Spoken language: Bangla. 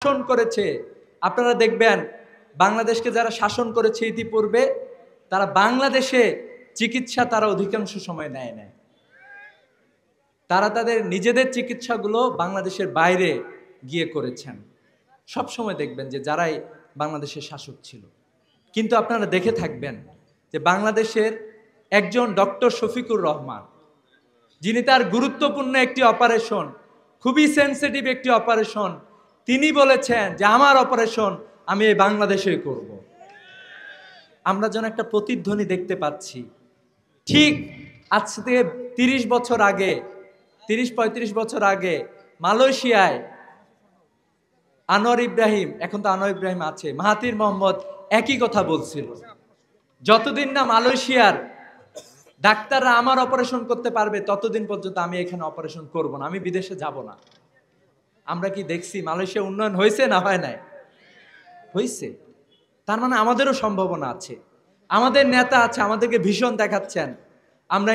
শাসন করেছে। আপনারা দেখবেন বাংলাদেশকে যারা শাসন করেছে ইতিপূর্বে, তারা বাংলাদেশে চিকিৎসা তারা অধিকাংশ সময় নেয় নাই। তারা তাদের নিজেদের চিকিৎসাগুলো বাংলাদেশের বাইরে গিয়ে করেছেন। সব সময় দেখবেন যে যারাই বাংলাদেশের শাসক ছিল। কিন্তু আপনারা দেখে থাকবেন যে বাংলাদেশের একজন ডক্টর শফিকুর রহমান, যিনি তার গুরুত্বপূর্ণ একটি অপারেশন, খুবই সেন্সিটিভ একটি অপারেশন, তিনি বলেছেন যে আমার অপারেশন আমি এই বাংলাদেশেই করব। আমরা যেন একটা প্রতিধ্বনি দেখতে পাচ্ছি। ঠিক আজ থেকে ৩০ বছর আগে, ৩০-৩৫ বছর আগে মালয়েশিয়ায় আনোয়ার ইব্রাহিম, এখন তো আনোয়ার ইব্রাহিম আছে, মাহাথির মোহাম্মদ একই কথা বলছিল, যতদিন না মালয়েশিয়ার ডাক্তাররা আমার অপারেশন করতে পারবে ততদিন পর্যন্ত আমি এখানে অপারেশন করব না, আমি বিদেশে যাব না। আমরা কি দেখছি মালয়েশিয়া উন্নয়ন হয়েছে না হয় নাই? হয়েছে। তার মানে আমাদেরও সম্ভাবনা আছে, আমাদের নেতা আছে, আমাদেরকে ভীষণ দেখাচ্ছেন। আমরা